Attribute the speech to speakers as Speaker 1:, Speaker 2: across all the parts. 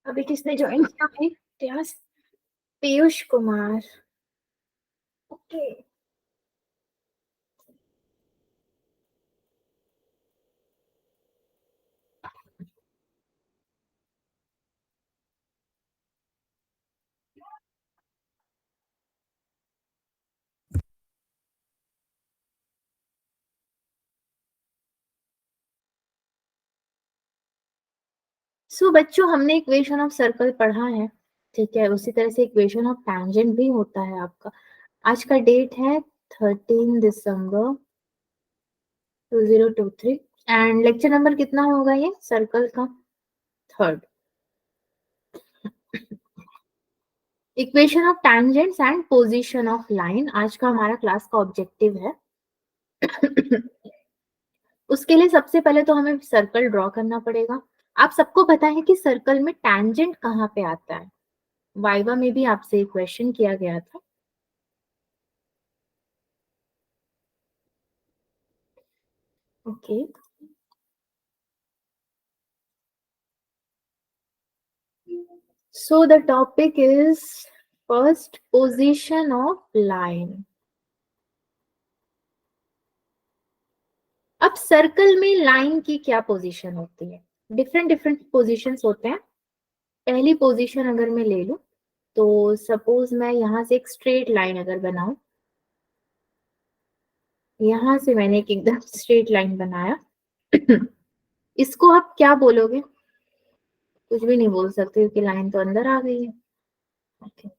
Speaker 1: अभी किसने ज्वाइन किया है क्लास? पीयूष कुमार। ओके। सो बच्चों, हमने इक्वेशन ऑफ सर्कल पढ़ा है, ठीक है। उसी तरह से इक्वेशन ऑफ टैंजेंट भी होता है आपका। आज का डेट है 13 दिसंबर 2023 एंड लेक्चर नंबर कितना होगा ये सर्कल का? Third. Equation of tangents and position of line आज का हमारा क्लास का ऑब्जेक्टिव है। उसके लिए सबसे पहले तो हमें सर्कल ड्रॉ करना पड़ेगा। आप सबको पता है कि सर्कल में टैंजेंट कहाँ पे आता है? वाइवा में भी आपसे एक क्वेश्चन किया गया था। Okay. So the topic is first position of line. अब सर्कल में लाइन की क्या पोजीशन होती है? डिफरेंट डिफरेंट पोजीशंस होते हैं। पहली पोजीशन अगर मैं ले लूं तो सपोज मैं यहां से एक स्ट्रेट लाइन अगर बनाऊं, यहां से मैंने एक एकदम स्ट्रेट लाइन बनाया। इसको आप क्या बोलोगे? कुछ भी नहीं बोल सकते क्योंकि लाइन तो अंदर आ गई है। okay.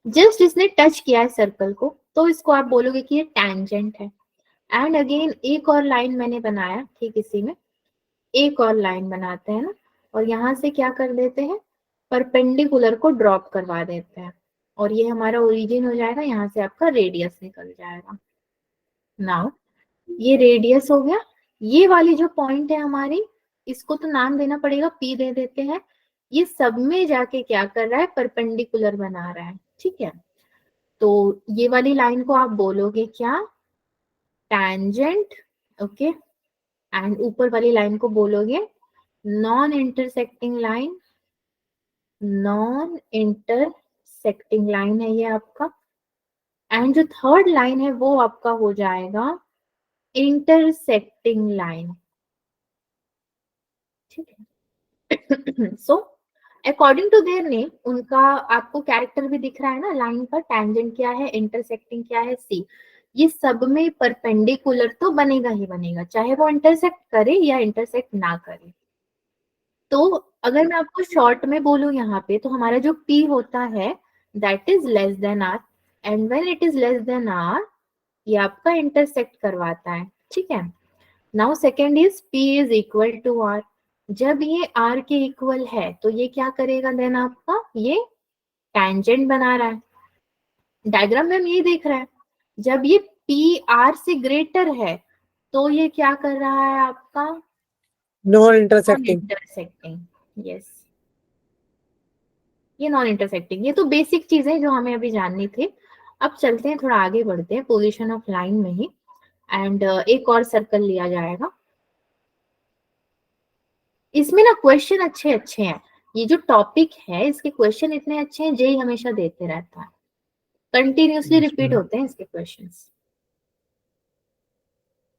Speaker 1: जस्ट इसने टच किया है सर्कल को तो इसको आप बोलोगे कि ये टैंजेंट है। एंड अगेन एक और लाइन मैंने बनाया, ठीक इसी में एक और लाइन बनाते हैं ना, और यहाँ से क्या कर देते हैं, परपेंडिकुलर को ड्रॉप करवा देते हैं और ये हमारा ओरिजिन हो जाएगा। यहाँ से आपका रेडियस निकल जाएगा। नाउ ये रेडियस हो गया। ये वाली जो पॉइंट है हमारी, इसको तो नाम देना पड़ेगा, पी दे देते हैं। ये सब में जाके क्या कर रहा है, परपेंडिकुलर बना रहा है, ठीक है। तो ये वाली लाइन को आप बोलोगे क्या? टैंजेंट। ओके। एंड ऊपर वाली लाइन को बोलोगे non intersecting line. Non intersecting line है ये आपका। एंड जो थर्ड लाइन है वो आपका हो जाएगा इंटरसेक्टिंग लाइन, ठीक है। So according to their name उनका आपको कैरेक्टर भी दिख रहा है ना लाइन का। टैंजेंट क्या है, इंटरसेक्टिंग क्या है, सी। ये सब में परपेंडिकुलर तो बनेगा ही बनेगा, चाहे वो इंटरसेक्ट करे या इंटरसेक्ट ना करे। तो अगर मैं आपको शॉर्ट में बोलूं यहाँ पे, तो हमारा जो P होता है that is less than R। And when it is less than R, ये आपका इंटरसेक्ट करवाता है, ठीक है। Now second is P is equal to R। जब ये R के इक्वल है तो ये क्या करेगा देन आपका, ये टैंजेंट बना रहा है। डायग्राम में हम ये देख रहे हैं, जब ये P R से ग्रेटर है तो ये क्या कर रहा है आपका,
Speaker 2: non
Speaker 1: non
Speaker 2: intersecting.
Speaker 1: Intersecting. Yes, ये नॉन इंटरसेक्टिंग। ये तो बेसिक चीजें जो हमें अभी जाननी थी। अब चलते हैं, थोड़ा आगे बढ़ते हैं पोजीशन ऑफ लाइन में ही। एंड एक और सर्कल लिया जाएगा। इसमें ना क्वेश्चन अच्छे अच्छे हैं। ये जो टॉपिक है इसके क्वेश्चन इतने अच्छे हैं, जेई हमेशा देते रहता है, कंटिन्यूसली रिपीट होते हैं इसके क्वेश्चंस।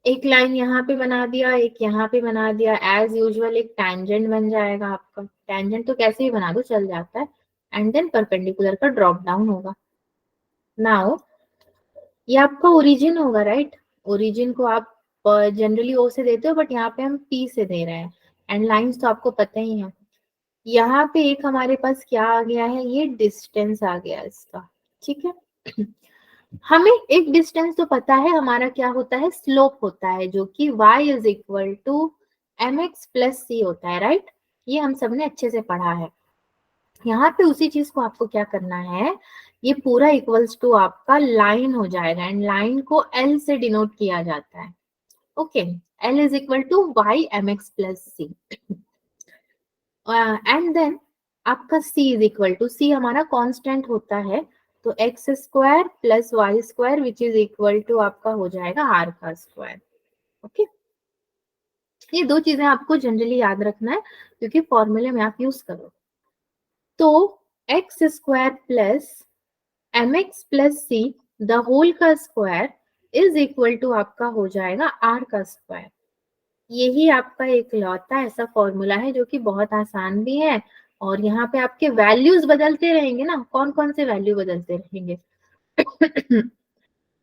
Speaker 1: एक लाइन यहाँ पे बना दिया, एक यहाँ पे बना दिया, एज यूजुअल एक टैंजेंट बन जाएगा आपका। टैंजेंट तो कैसे भी बना दो चल जाता है। एंड देन परपेंडिकुलर का ड्रॉप डाउन होगा। नाउ ये आपका ओरिजिन होगा, राइट। ओरिजिन को आप जनरली ओ से देते हो, बट यहाँ पे हम पी से दे रहे हैं। एंड लाइंस तो आपको पता ही है। यहाँ पे एक हमारे पास क्या आ गया है, ये डिस्टेंस आ गया इसका, ठीक है। हमें एक डिस्टेंस तो पता है हमारा क्या होता है, स्लोप होता है, जो कि y is equal to m x plus c होता है, राइट। ये हम सबने अच्छे से पढ़ा है। यहाँ पे उसी चीज को आपको क्या करना है, ये पूरा इक्वल्स टू आपका लाइन हो जाएगा। एंड लाइन को L से डिनोट किया जाता है। Okay, L is equal to Y M x plus C. And then आपका C is equal to, C हमारा कांस्टेंट होता है, तो X square plus Y square which is equal to आपका हो जाएगा आर का स्क्वायर। ओके, ये दो चीजें आपको जनरली याद रखना है क्योंकि फॉर्मूले में आप यूज करो। तो X square plus M x plus C the whole का स्क्वायर इज इक्वल टू आपका हो जाएगा आर का स्क्वायर। यही आपका एक लौता ऐसा फॉर्मूला है जो कि बहुत आसान भी है, और यहाँ पे आपके वैल्यूज बदलते रहेंगे ना। कौन कौन से वैल्यू बदलते रहेंगे?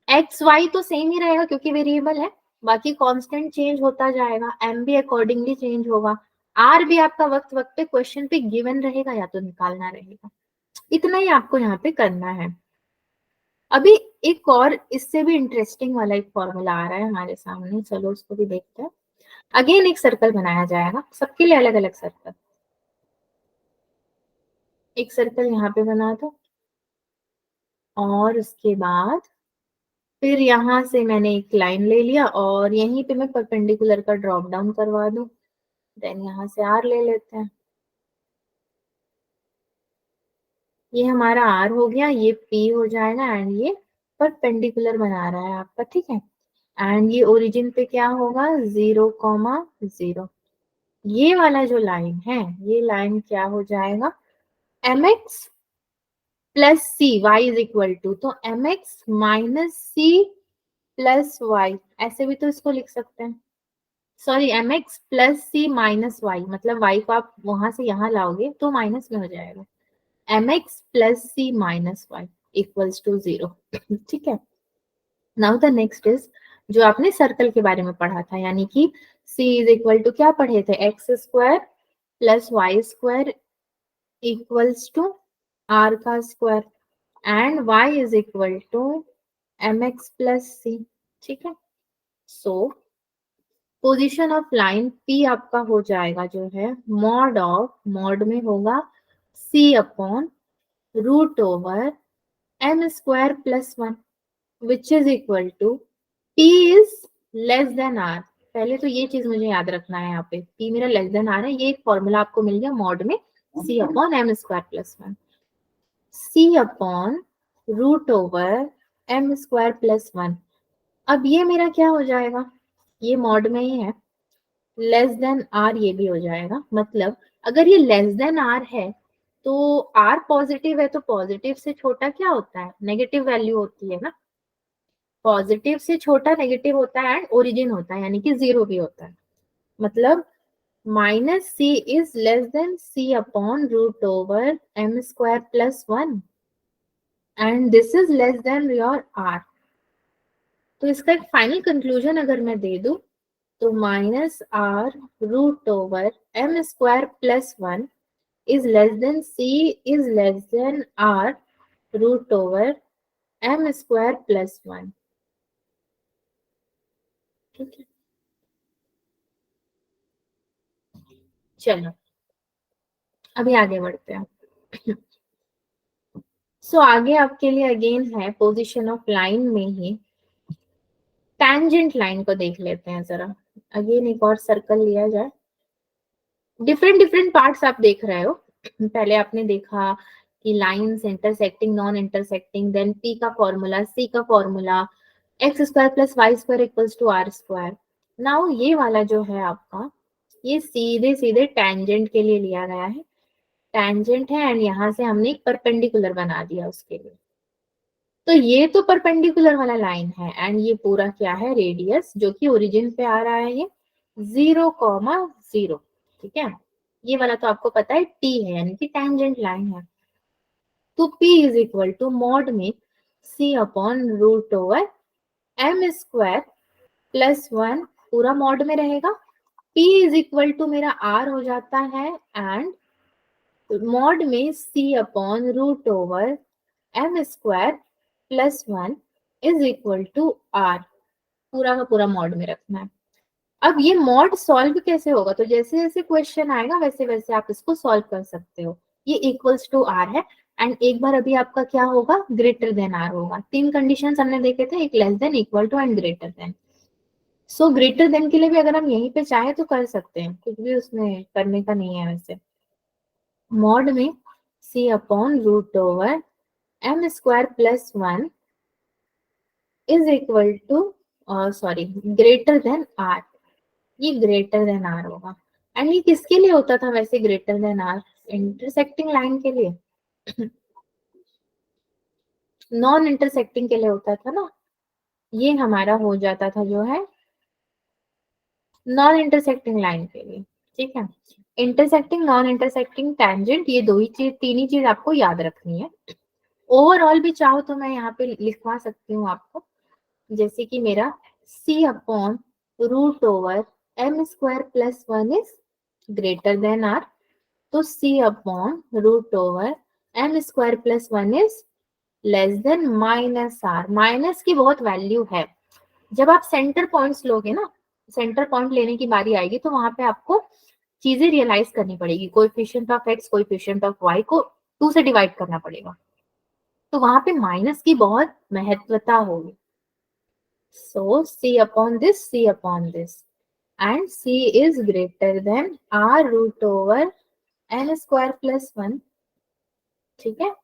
Speaker 1: एक्स वाई तो सेम ही रहेगा क्योंकि वेरिएबल है, बाकी कांस्टेंट चेंज होता जाएगा, एम भी अकॉर्डिंगली चेंज होगा, आर भी आपका वक्त वक्त पे क्वेश्चन पे गिवन रहेगा या तो निकालना रहेगा। इतना ही आपको यहाँ पे करना है। अभी एक और इससे भी इंटरेस्टिंग वाला एक फॉर्मूला आ रहा है हमारे सामने, चलो उसको भी देखते हैं। अगेन एक सर्कल बनाया जाएगा, सबके लिए अलग अलग सर्कल। एक सर्कल यहाँ पे बना दो, और उसके बाद फिर यहाँ से मैंने एक लाइन ले लिया और यहीं पे मैं परपेंडिकुलर का ड्रॉप डाउन करवा दूं। देन यहाँ से आर ले लेते हैं, ये हमारा आर हो गया, ये पी हो जाएगा, एंड ये परपेंडिकुलर बना रहा है आपका, ठीक है। एंड ये ओरिजिन पे क्या होगा, 0,0। ये वाला जो लाइन है, ये लाइन क्या हो जाएगा, M x plus c y is equal to, तो m x minus c plus y, ऐसे भी तो इसको लिख सकते हैं। सॉरी, एम एक्स प्लस सी माइनस वाई, मतलब वाई को आप वहां से यहाँ लाओगे तो माइनस में हो जाएगा, M x plus C minus Y equals to 0। ठीक है। नाउ द नेक्स्ट इज जो आपने सर्कल के बारे में पढ़ा था, यानी कि c इज इक्वल टू क्या पढ़े थे, x square plus Y square equals to are का square, and y is equal to m x plus c. ठीक है। So position of line P आपका हो जाएगा जो है मॉड ऑफ, मॉड में होगा C upon root over M square plus 1 which is equal to P is less than R। पहले तो ये चीज मुझे याद रखना है, यहाँ पे P मेरा लेस देन R है, ये एक फॉर्मूला आपको मिल गया मॉड में C upon M square plus 1, C upon root over M square plus 1। अब ये मेरा क्या हो जाएगा, ये मॉड में ही है, लेस देन आर ये भी हो जाएगा। मतलब अगर ये लेस देन आर है तो आर पॉजिटिव है, तो पॉजिटिव से छोटा क्या होता है, नेगेटिव वैल्यू होती है ना। पॉजिटिव से छोटा नेगेटिव होता है एंड ओरिजिन होता है, यानी कि 0 भी होता है। मतलब minus C is less than C upon root over M square plus 1, and this is less than your R. तो इसका एक फाइनल कंक्लूजन अगर मैं दे दूं तो minus R root over M square plus 1 is less than c is less than r root over m square plus 1। ठीक है। चलो अभी आगे बढ़ते हैं। सो आगे आपके लिए अगेन है पोजीशन ऑफ लाइन में ही टैंजेंट लाइन को देख लेते हैं जरा। अगेन एक और सर्कल लिया जाए, डिफरेंट डिफरेंट पार्ट्स आप देख रहे हो। पहले आपने देखा कि lines intersecting, non intersecting, then P का फॉर्मूला, सी का formula, X square plus Y square equals to R square. Now ये वाला जो है आपका, ये सीधे सीधे टैंजेंट के लिए लिया गया है, टैंजेंट है एंड यहाँ से हमने एक परपेंडिकुलर बना दिया उसके लिए। तो ये तो परपेंडिकुलर वाला लाइन है एंड ये पूरा क्या है, रेडियस जो कि ओरिजिन पे आ रहा है, ये 0,0। ठीक है। ये वाला तो आपको पता है टी है, यानी कि टैंजेंट लाइन है। तो P is equal to mod में C upon root over M square plus 1 पूरा मॉड में रहेगा। P इज इक्वल टू मेरा R हो जाता है, एंड मॉड में C upon root over M square plus 1 is equal to R। पूरा का पूरा मॉड में रखना है। अब ये मॉड सॉल्व कैसे होगा, तो जैसे जैसे क्वेश्चन आएगा वैसे वैसे आप इसको सॉल्व कर सकते हो। ये इक्वल्स टू आर है, एंड एक बार अभी आपका क्या होगा, ग्रेटर देन आर होगा। तीन कंडीशंस हमने देखे थे, एक less than, equal to and greater than. So greater than के लिए भी अगर हम यहीं पे चाहे तो कर सकते हैं, कुछ भी उसमें करने का नहीं है वैसे। मॉड में c upon root over M square plus 1 is equal to, sorry, greater than r. ये ग्रेटर देन आर होगा। एंड ये किसके लिए होता था वैसे greater than r, intersecting line के लिए नॉन इंटरसेक्टिंग के लिए होता था ना, ये हमारा हो जाता था जो है नॉन इंटरसेक्टिंग लाइन के लिए। ठीक है, इंटरसेक्टिंग, नॉन इंटरसेक्टिंग, टेंजेंट, ये दो ही चीज, तीन ही चीज आपको याद रखनी है। ओवरऑल भी चाहो तो मैं यहाँ पे लिखवा सकती हूँ आपको, जैसे कि मेरा c upon root over M square plus one is greater than R, तो c upon root over M square plus one is less than minus R. Minus की बहुत वैल्यू है, जब आप सेंटर पॉइंट्स लोगे ना, सेंटर पॉइंट लेने की बारी आएगी तो वहां पे आपको चीजें रियलाइज करनी पड़ेगी। Coefficient of X, coefficient of Y को 2 से डिवाइड करना पड़ेगा, तो वहां पे माइनस की बहुत महत्वता होगी। So c upon this, c upon this, and c is greater than r root over n square plus one. ठीक है,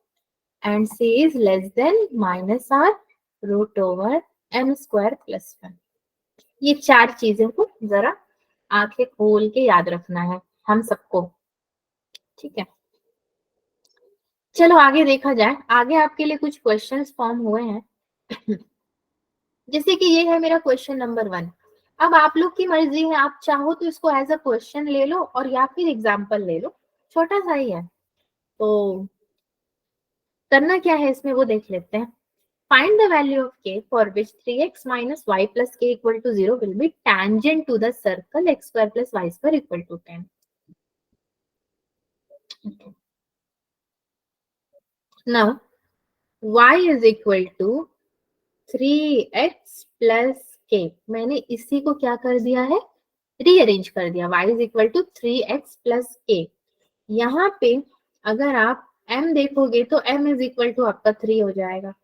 Speaker 1: एंड c is less than minus r root over m square plus one. ये चार चीजों को जरा आंखें खोल के याद रखना है हम सबको। ठीक है, चलो आगे देखा जाए। आगे आपके लिए कुछ क्वेश्चंस फॉर्म हुए हैं जैसे कि ये है मेरा क्वेश्चन नंबर 1। अब आप लोग की मर्जी है, आप चाहो तो इसको एज अ क्वेश्चन ले लो और या फिर एग्जाम्पल ले लो, छोटा सा ही है। तो करना क्या है इसमें वो देख लेते हैं। Find the value of k for which 3x minus y plus k equal to 0 will be tangent to the circle x square plus y square equal to 10. Okay. Now y is equal to 3x plus k, मैंने इसी को क्या कर दिया है, rearrange कर दिया। y is equal to 3x plus k। यहाँ पे अगर आप m देखोगे तो m is equal to आपका 3 हो जाएगा,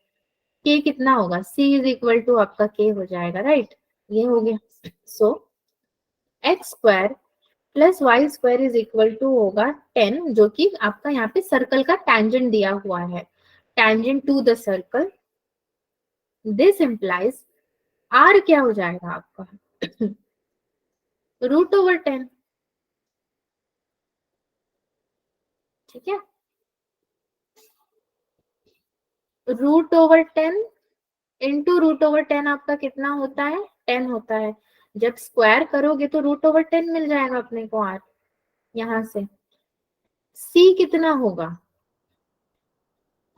Speaker 1: k कितना होगा, c is equal to आपका k हो जाएगा, राइट। ये हो गया। So x square plus Y square is equal to होगा 10, जो कि आपका यहाँ पे सर्कल का टेंजेंट दिया हुआ है, tangent to the circle. This implies R क्या हो जाएगा आपका रूट ओवर 10। ठीक है, root over 10 into root over 10 आपका कितना होता है, 10 होता है। जब स्क्वायर करोगे तो रूट ओवर 10 मिल जाएगा अपने को आर। यहां से सी कितना होगा,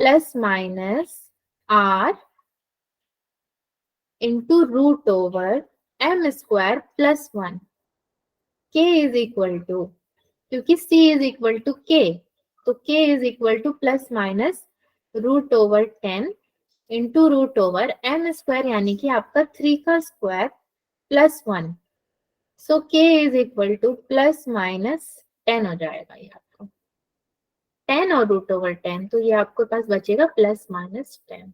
Speaker 1: plus minus R into root over M square plus one. K is equal to, क्योंकि c is equal to K, तो k is equal to plus minus root over 10 into root over M square, यानी कि आपका 3 का square plus one. So k is equal to plus minus 10 हो जाएगा ये आपको, 10 और रूट ओवर 10, तो ये आपके पास बचेगा प्लस माइनस 10।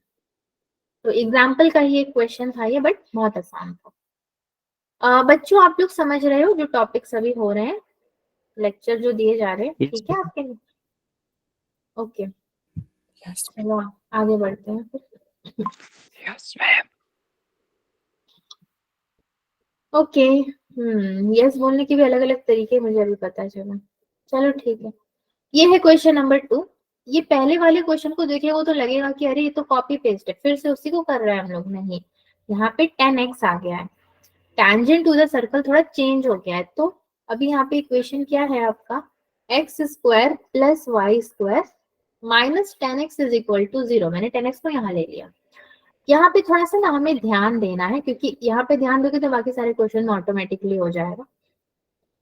Speaker 1: तो एग्जाम्पल का ही एक क्वेश्चन था ये, बट बहुत आसान था। बच्चों आप लोग समझ रहे हो जो टॉपिक्स अभी हो रहे हैं, लेक्चर जो दिए जा रहे हैं,
Speaker 2: Yes,
Speaker 1: ठीक है आपके लिए? ओके, चलो आगे बढ़ते हैं फिर।
Speaker 2: yes, ma'am.
Speaker 1: ओके, यस बोलने के भी अलग अलग तरीके मुझे अभी पता चला। चलो ठीक है, ये है क्वेश्चन नंबर 2। ये पहले वाले क्वेश्चन को देखेगा तो लगेगा कि अरे ये तो कॉपी पेस्ट है, फिर से उसी को कर रहे हैं हम लोग। नहीं, यहाँ पे 10x आ गया है, टेंजेंट टू द सर्कल थोड़ा चेंज हो गया है। तो अभी यहाँ पे इक्वेशन क्या है आपका, X square plus Y square minus 10x is equal to 0। मैंने 10x को यहाँ ले लिया। यहाँ पे थोड़ा सा ना हमें ध्यान देना है, क्योंकि यहाँ पे ध्यान दोगे तो बाकी सारे क्वेश्चन ऑटोमेटिकली हो जाएगा।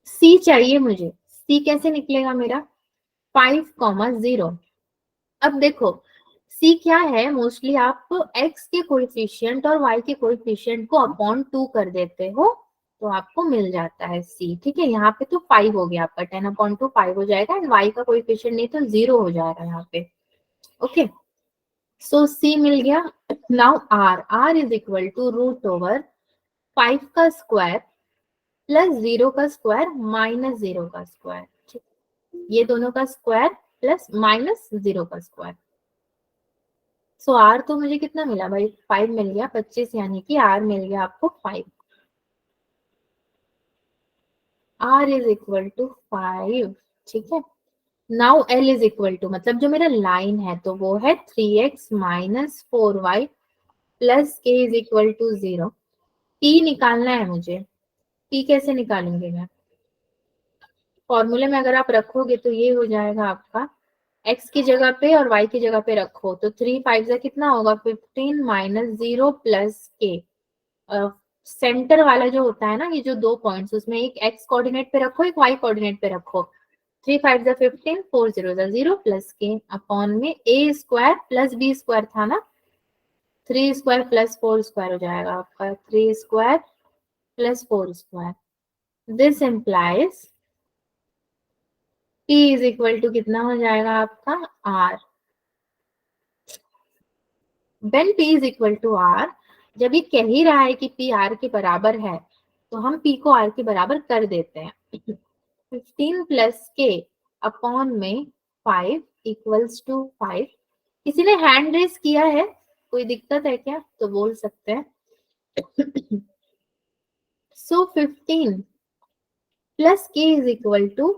Speaker 1: सी चाहिए मुझे, सी कैसे निकलेगा मेरा, 5,0। अब देखो सी क्या है, मोस्टली आप x के कोएफिशिएंट और y के कोएफिशिएंट को अपॉन 2 कर देते हो तो आपको मिल जाता है सी। ठीक है, यहाँ पे तो 5 हो गया आपका, 10 अपॉन 2 5 हो जाएगा, एंड y का कोएफिशिएंट नहीं तो 0 हो जाएगा यहाँ पे। ओके, सो सी मिल गया। Now R is equal to root over 5 का स्क्वायर प्लस 0 का स्क्वायर माइनस 0 का स्क्वायर। ठीक, ये दोनों का स्क्वायर प्लस माइनस 0 का स्क्वायर। सो आर तो मुझे कितना मिला भाई, 5 मिल गया, 25, यानी कि आर मिल गया आपको 5। R is equal to 5। ठीक है, now L is equal to, मतलब जो मेरा लाइन है तो वो है 3x minus 4y plus K is equal to 0। P निकालना है मुझे। पी कैसे निकालेंगे मैं? फॉर्मूले में अगर आप रखोगे तो ये हो जाएगा आपका, x की जगह पे और y की जगह पे रखो तो 3 5 से कितना होगा 15 माइनस 0 प्लस के। सेंटर वाला जो होता है ना, ये जो दो पॉइंट्स, उसमें एक x कोऑर्डिनेट पे रखो, एक y कोऑर्डिनेट पे रखो। 3 5 जा 15, 4 0 जा 0 प्लस के अपॉन में a square plus b square था ना, 3 स्क्वायर प्लस 4 स्क्वायर हो जाएगा आपका, 3 square plus 4 square. This implies p is equal to कितना हो जाएगा आपका r। When p is equal to r, जब ये कह ही रहा है कि p r के बराबर है तो हम p को r के बराबर कर देते हैं। 15 प्लस के अपॉन में 5 इक्वल्स टू 5। किसी ने हैंड रेस किया है, कोई दिक्कत है क्या तो बोल सकते हैं। सो 15 plus K is equal to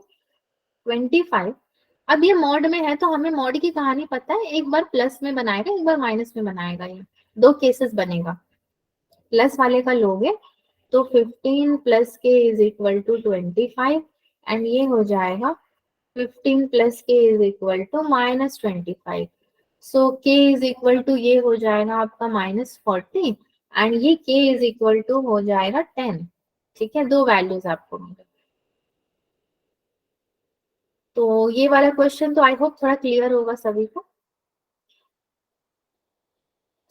Speaker 1: 25। अब ये मॉड में है तो हमें मॉड की कहानी पता है, एक बार प्लस में बनाएगा एक बार माइनस में बनाएगा, ये दो केसेस बनेगा। प्लस वाले का लोगे तो 15 plus K is equal to 25 and ये हो जाएगा 15 plus K is equal to minus 25। सो के इज इक्वल टू ये हो जाएगा आपका माइनस 40 एंड ये के इज इक्वल टू हो जाएगा 10। ठीक है, दो वैल्यूज आपको मिले। तो ये वाला क्वेश्चन तो आई होप थोड़ा क्लियर होगा सभी को।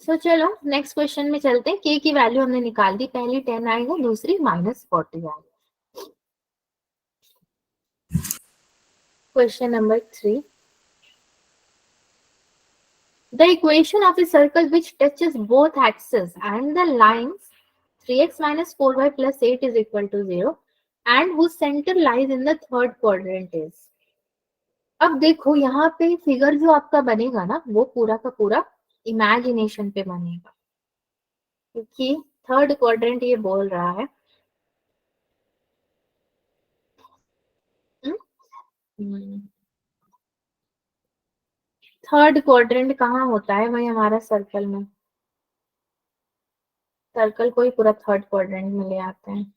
Speaker 1: सो चलो नेक्स्ट क्वेश्चन में चलते हैं। के की वैल्यू हमने निकाल दी, पहली 10 आएगा, दूसरी माइनस 40 आएगा। Question number 3, the equation of a circle which touches both axes and the lines 3x minus 4y plus 8 is equal to 0 and whose center lies in the third quadrant is। अब देखो यहाँ पे figure जो आपका बनेगा ना वो पूरा का पूरा इमेजिनेशन पे बनेगा, क्योंकि थर्ड क्वाड्रेंट ये बोल रहा है। थर्ड क्वाड्रेंट कहाँ होता है भाई हमारा सर्कल में? सर्कल को ही पूरा थर्ड क्वाड्रेंट में ले आते हैं।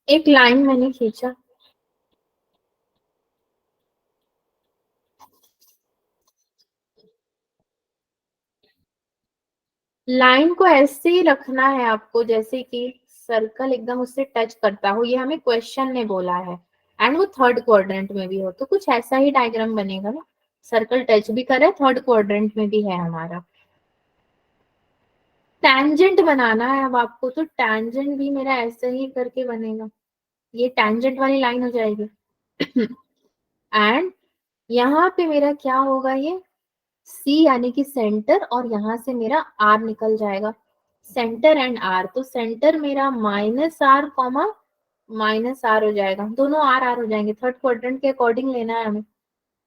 Speaker 1: एक लाइन मैंने खींचा, लाइन को ऐसे ही रखना है आपको जैसे कि सर्कल एकदम उससे टच करता हो, ये हमें क्वेश्चन ने बोला है एंड वो थर्ड क्वाड्रेंट में भी हो, तो कुछ ऐसा ही डायग्राम बनेगा ना। सर्कल टच भी करे, थर्ड क्वाड्रेंट में भी है हमारा। टैंजेंट बनाना है अब आपको, तो टैंजेंट भी मेरा ऐसे ही करके बनेगा, ये टैंजेंट वाली लाइन हो जाएगी। एंड यहाँ पे मेरा क्या होगा, ये सी यानी कि सेंटर, और यहाँ से मेरा आर निकल जाएगा, सेंटर एंड आर। तो सेंटर मेरा minus R comma minus R हो जाएगा, दोनों आर आर हो जाएंगे, थर्ड क्वाड्रेंट के अकॉर्डिंग लेना है हमें।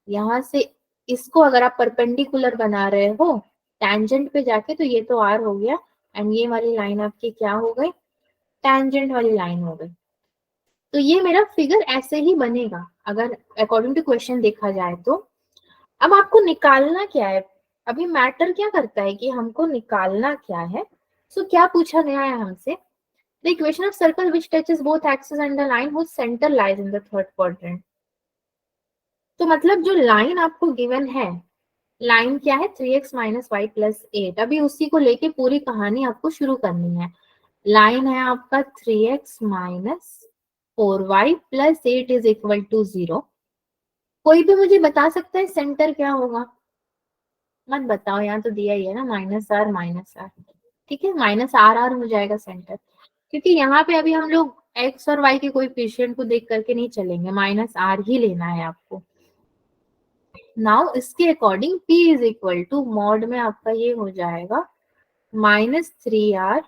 Speaker 1: यहाँ से इसको अगर आप परपेंडिकुलर बना रहे हो टैंजेंट पे जाके तो ये तो आर हो गया एंड ये वाली लाइन आपकी क्या हो गई, टैंजेंट वाली लाइन हो गई। तो ये मेरा फिगर ऐसे ही बनेगा अगर अकॉर्डिंग टू क्वेश्चन देखा जाए तो। अब आपको निकालना क्या है, अभी मैटर क्या करता है कि हमको निकालना क्या है। सो क्या पूछा गया है हमसे, the equation of circle which touches both axis and the line whose centre lies in the third quadrant. तो मतलब जो लाइन आपको गिवन है, लाइन क्या है 3x माइनस वाई प्लस 8, अभी उसी को लेके पूरी कहानी आपको शुरू करनी है। लाइन है आपका 3x minus 4y plus 8 is equal to 0। कोई भी मुझे बता सकता है सेंटर क्या होगा? मत बताओ, यहाँ तो दिया ही है ना माइनस आर माइनस आर। ठीक है, माइनस आर आर हो जाएगा सेंटर, क्योंकि यहाँ पे अभी हम लोग एक्स और वाई के कोएफिशिएंट को देख करके नहीं चलेंगे, माइनस आर ही लेना है आपको। नाउ इसके according P is equal to mod में आपका ये हो जाएगा minus 3r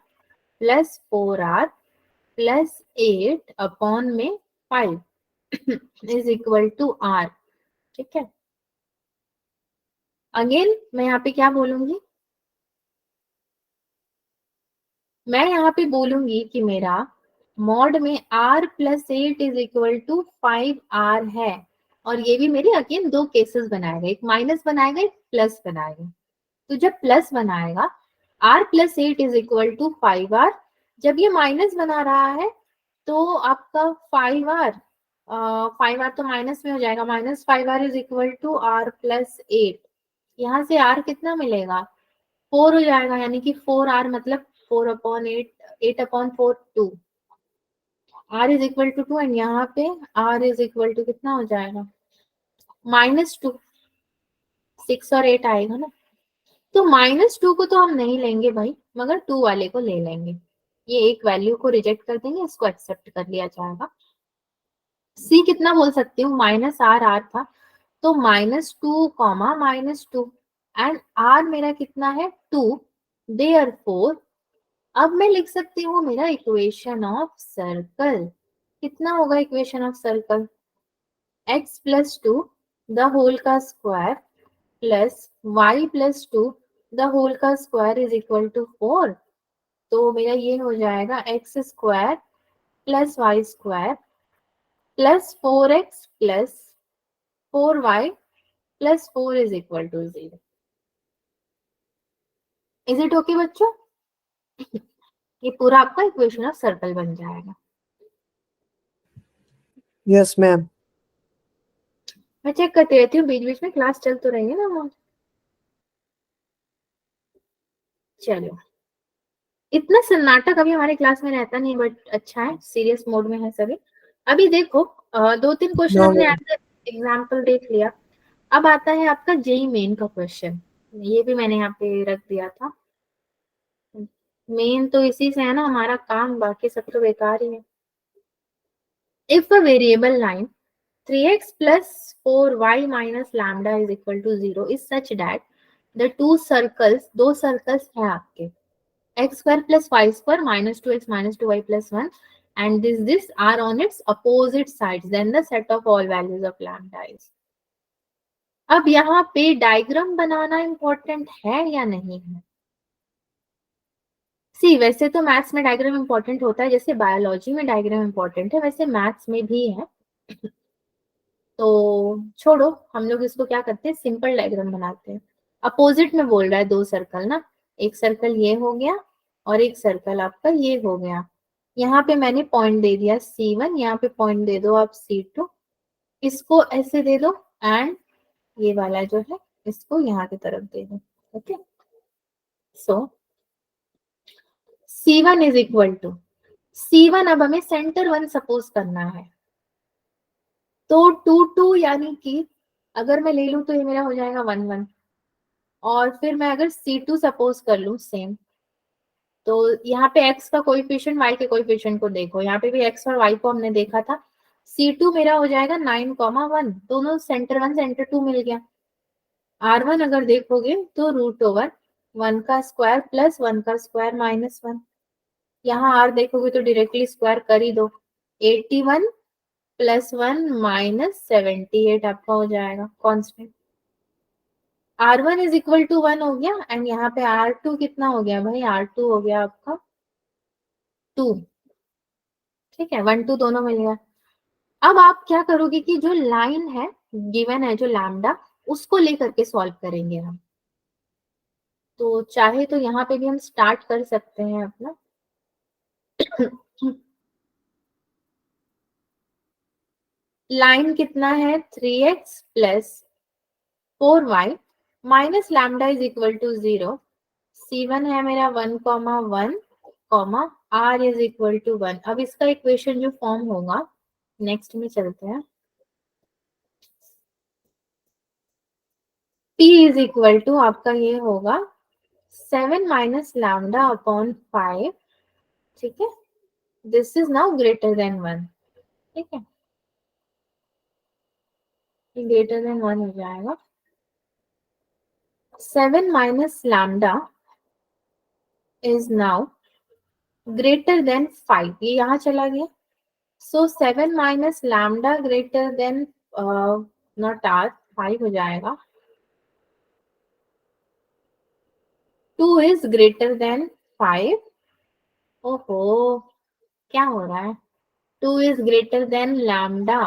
Speaker 1: plus 4r plus 8 upon में 5 इज इक्वल टू r। ठीक है, अगेन मैं यहाँ पे क्या बोलूंगी, मैं यहाँ पे बोलूंगी कि मेरा मॉड में r plus 8 is equal to 5r है, और ये भी मेरे अगेन दो केसेस बनाएगा, एक माइनस बनाएगा एक प्लस बनाएगा। तो जब प्लस बनाएगा r plus 8 is equal to 5r, जब ये माइनस बना रहा है तो आपका 5r 5r तो माइनस में हो जाएगा, minus 5r is equal to r plus 8। यहाँ से r कितना मिलेगा, 4 हो जाएगा, यानी कि 4r मतलब 4/8, 8/4 2, r is equal to 2, and यहाँ पे r इज इक्वल टू कितना हो जाएगा, -2, 6 और 8 आएगा ना। तो -2 को तो हम नहीं लेंगे भाई, मगर 2 वाले को ले लेंगे। ये एक वैल्यू को रिजेक्ट कर देंगे, इसको एक्सेप्ट कर लिया जाएगा। सी कितना बोल सकती हूँ, -r था, तो -2, एंड r मेरा कितना है 2, देयरफॉर अब मैं लिख सकती हूँ मेरा इक्वेशन ऑफ सर्कल कितना होगा, equation of circle x plus 2 the whole का square plus y plus 2 the whole का स्क्वायर इज इक्वल टू 4। तो मेरा ये हो जाएगा x square plus Y square plus 4x plus 4y plus 4 is equal to 0। Is it okay बच्चों? ये पूरा आपका इक्वेशन ऑफ सर्कल बन जाएगा।
Speaker 2: Yes ma'am.
Speaker 1: मैं चेक करती रहती हूँ बीच बीच में, क्लास चल तो रही है ना वो। चलो, इतना सन्नाटा कभी हमारे क्लास में रहता नहीं, बट अच्छा है, सीरियस मोड में है सभी। अभी देखो 2-3 क्वेश्चन
Speaker 2: No,
Speaker 1: हमने
Speaker 2: ma'am.
Speaker 1: एग्जाम्पल देख लिया। अब आता है आपका जेई मेन का क्वेश्चन, ये भी मैंने यहाँ पे रख दिया था। मेन तो इसी से है ना हमारा काम, बाकी सब तो बेकार ही है। If a variable line 3x plus 4y minus lambda is equal to 0 is such that the two circles, दो circles हैं आपके, x square plus y square minus 2x minus 2y plus 1 and this are on its opposite sides, then the set of all values of lambda is। अब यहाँ पे diagram बनाना important है या नहीं है? सी वैसे तो मैथ्स में डायग्राम इंपॉर्टेंट होता है, जैसे बायोलॉजी में डायग्राम इंपॉर्टेंट है, वैसे मैथ्स में भी है। तो छोड़ो, हम लोग इसको क्या करते हैं, सिंपल डायग्राम बनाते हैं। अपोजिट में बोल रहा है दो सर्कल ना, एक सर्कल ये हो गया और एक सर्कल आपका ये हो गया। यहाँ पे मैंने पॉइंट दे दिया C1, यहाँ पे पॉइंट दे दो आप C2, इसको ऐसे दे दो, एंड ये वाला जो है इसको यहाँ की तरफ दे दो। Okay, so C1 is equal to C1, अब हमें सेंटर 1 सपोज करना है, तो 2 यानी कि अगर मैं ले लूं तो ये मेरा हो जाएगा 1 और फिर मैं अगर C2 सपोज कर लूं सेम, तो यहाँ पे x का कोएफिशिएंट y के कोएफिशिएंट को देखो, यहाँ पे भी x और y को हमने देखा था। C2 मेरा हो जाएगा 9,1, दोनों सेंटर 1 सेंटर 2 मिल गया। R1 अगर देखोगे तो √1 1 का स्क्वायर प्लस 1 का स्क्वायर -1, यहाँ r देखोगे तो डायरेक्टली स्क्वायर कर ही दो, 81 प्लस 1 -78 आपका हो जाएगा constant. R1 is equal to 1 हो गया, एंड यहाँ पे R2 कितना हो गया भाई, R2 हो गया आपका 2। ठीक है, 1 2 दोनों मिल गया। अब आप क्या करोगे कि जो लाइन है गिवन है जो लैम्डा, उसको लेकर के सॉल्व करेंगे हम। तो चाहे तो यहाँ पे भी हम स्टार्ट कर सकते हैं अपना। लाइन कितना है 3x plus 4y minus lambda is equal to 0। C1 है मेरा 1,1 comma r is equal to 1। अब इसका इक्वेशन जो फॉर्म होगा, नेक्स्ट में चलते हैं। P इज इक्वल टू आपका ये होगा 7 माइनस लैम्डा अपॉन 5। ठीक है, this is now greater than 1। ठीक है, ग्रेटर देन 1 हो जाएगा। 7 minus lambda is now greater than 5, ये यहाँ चला गया। So 7 minus lambda greater than not or 5 हो जाएगा। 2 इज ग्रेटर देन 5। ओहो, क्या हो रहा है? 2 is greater than lambda,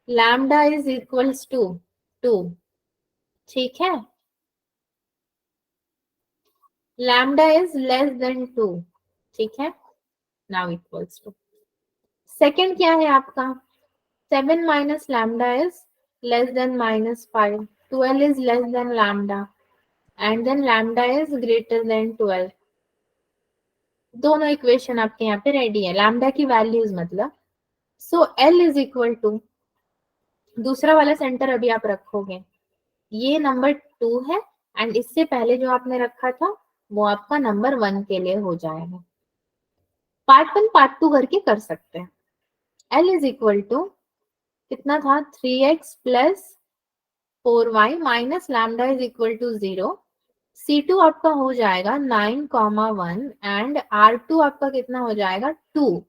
Speaker 1: lambda is equals to 2, ठीक है, लैम्डा इज लेस देन 2, ठीक है, नाउ इक्वल्स टू। सेकंड क्या है आपका? 7 minus lambda is less than -5. 12 is less than lambda. And then lambda is greater than 12. दोनों equation आपके यहाँ पे रेडी है, लैम्डा की वैल्यूज मतलब। सो L इज इक्वल टू, दूसरा वाला सेंटर अभी आप रखोगे, ये नंबर 2 है, एंड इससे पहले जो आपने रखा था वो आपका नंबर 1 के लिए हो जाएगा। पार्ट 1 पार्ट 2 करके कर सकते हैं। L इज इक्वल टू कितना था? 3x plus 4y minus lambda is equal to 0। C2 आपका हो जाएगा 9,1 एंड R2 आपका कितना हो जाएगा? 2।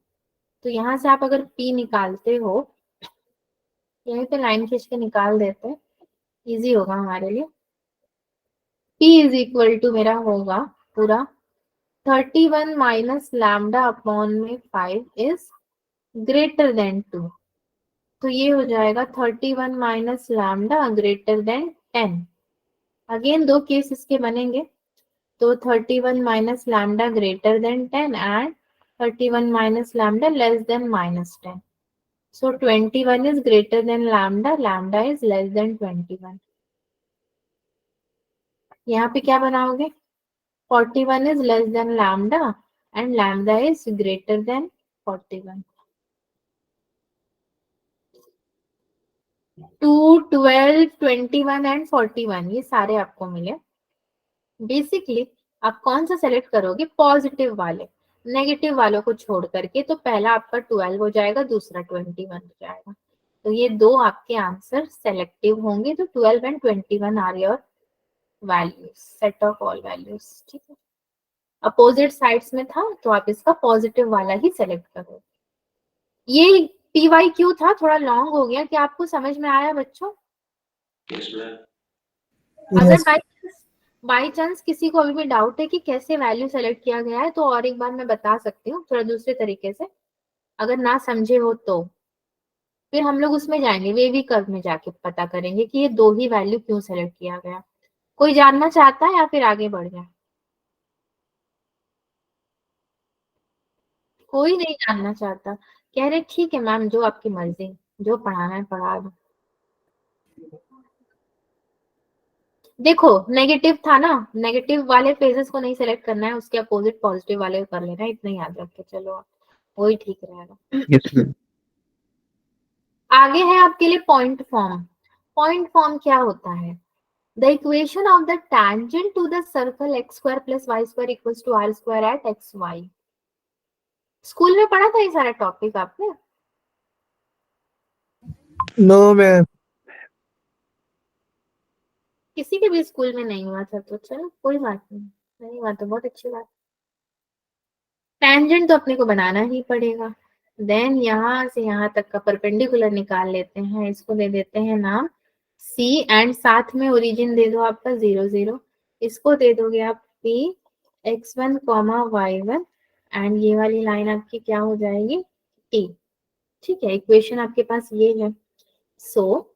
Speaker 1: तो यहाँ से आप अगर P निकालते हो, यहीं पे लाइन खींच के निकाल देते हैं, इजी होगा हमारे लिए। P इज इक्वल टू मेरा होगा पूरा 31 माइनस लैम्डा अपॉन में 5 इज ग्रेटर देन 2। तो ये हो जाएगा 31 minus lambda greater then 10। Again दो केस इसके बनेंगे, तो 31 minus lambda greater then 10 and 31 minus lambda less than -10। So 21 is greater than lambda, lambda is less then 21। यहाँ पे क्या बनाओगे? 41 is less then lambda and lambda is greater then 41। 2, 12, 21 and 41 ये सारे आपको मिले। बेसिकली आप कौन सा सेलेक्ट करोगे? पॉजिटिव वाले, नेगेटिव वालों को छोड़ करके। तो पहला आपका 12 हो जाएगा, दूसरा 21 हो जाएगा। तो ये दो आपके आंसर सेलेक्टिव होंगे। तो 12 and 21 are your values, set of all values, ठीक है। अपोजिट साइड्स में था तो आप इसका पॉजिटिव वाला ही सेलेक्ट करो। ये PYQ था, थोड़ा लॉन्ग हो गया, क्या आपको समझ में आया बच्चों? अगर बाई चांस किसी को अभी भी डाउट है कि कैसे वैल्यू सेलेक्ट किया गया है, तो और एक बार मैं बता सकती हूँ थोड़ा दूसरे तरीके से, अगर ना समझे हो तो। फिर हम लोग उसमें जाएंगे, वेवी कर्व में जाके पता करेंगे कि ये दो ही वैल्यू क्यों सेलेक्ट किया गया। कोई जानना चाहता है या फिर आगे बढ़ जाए? कोई नहीं जानना चाहता, कह रहे ठीक है मैम, जो आपकी मर्जी, जो पढ़ाना है पढ़ा दो। देखो नेगेटिव था ना, नेगेटिव वाले फेजेस को नहीं सेलेक्ट करना है, उसके अपोजिट पॉजिटिव वाले को कर लेना है, इतना याद रख के चलो, वही ठीक रहेगा।
Speaker 2: yes,
Speaker 1: आगे है आपके लिए पॉइंट फॉर्म। पॉइंट फॉर्म क्या होता है? The equation of the tangent to the circle x square plus Y square equals to R square at X Y. School में पढ़ा था ये सारा टॉपिक आपने?
Speaker 2: no ma'am.
Speaker 1: किसी के भी स्कूल में नहीं हुआ था तो चलो कोई बात नहीं हुआ तो बहुत अच्छी बात। टेंजेंट तो अपने को बनाना ही पड़ेगा। देन यहाँ से यहाँ तक का परपेंडिकुलर निकाल लेते हैं, इसको दे देते हैं नाम C एंड साथ में ओरिजिन दे दो आपका 0, 0। इसको दे दोगे आप P x1, y1 एंड ये वाली लाइन आपकी क्या हो जाएगी? T, ठीक है। इक्वेशन आपके पास ये है। सो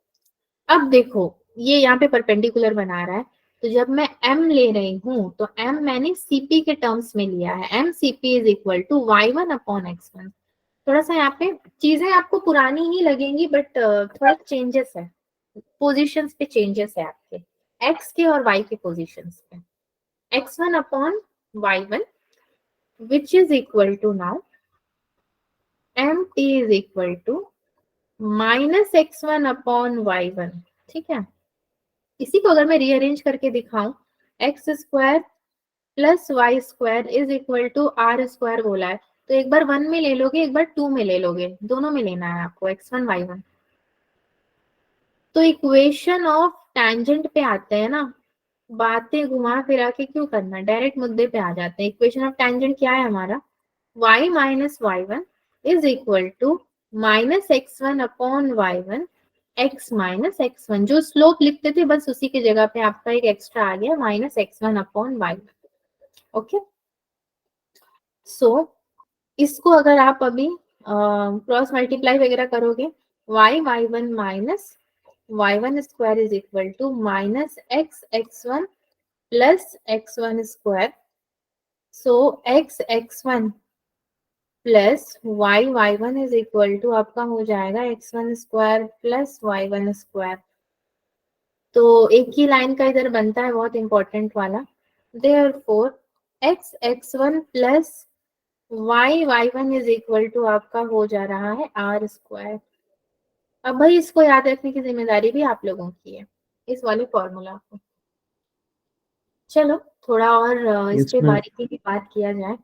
Speaker 1: अब देखो ये यहाँ पे परपेंडिकुलर बना रहा है, तो जब मैं m ले रही हूँ तो m मैंने Cp के टर्म्स में लिया है। m Cp is equal to y1 upon x1। थोड़ा सा यहाँ पे चीजें आपको पुरानी ही लगेंगी, बट थोड़ा चेंजेस है, पोजीशंस पे चेंजेस है आपके, x के और y के पोजीशंस पे। x1 upon y1 which is equal to now mt is equal to minus x1 upon y1, ठीक है। इसी को अगर मैं रीअरेंज करके दिखाऊं, X square plus Y square is equal to R square बोला है, तो एक बार 1 में ले लोगे, एक बार 2 में ले लोगे, दोनों में लेना है आपको x1 y1। तो इक्वेशन ऑफ टेंजेंट पे आते हैं ना, बातें घुमा फिरा के क्यों करना, डायरेक्ट मुद्दे पे आ जाते हैं। इक्वेशन ऑफ टेंजेंट क्या है हमारा? y minus y1 is equal to minus x1 upon y1 x minus x1। जो स्लोप लिखते थे बस उसी की जगह पे आपका एक एक्स्ट्रा आ गया, minus x1 upon y1। Okay, सो इसको अगर आप अभी क्रॉस मल्टीप्लाई वगैरह करोगे, y1 minus y1 square is equal to minus x1 plus x1 square, so x1 plus y1 is equal to आपका हो जाएगा x1 square plus y1 square. तो एक ही लाइन का इधर बनता है बहुत इंपॉर्टेंट वाला, therefore x1 plus y1 is equal to आपका हो जा रहा है r स्क्वायर। अब भाई इसको याद रखने की जिम्मेदारी भी आप लोगों की है, इस वाले फॉर्मूला को। चलो थोड़ा और इस
Speaker 2: यस
Speaker 1: पे
Speaker 2: मैम।
Speaker 1: बारीकी की बात किया जाए।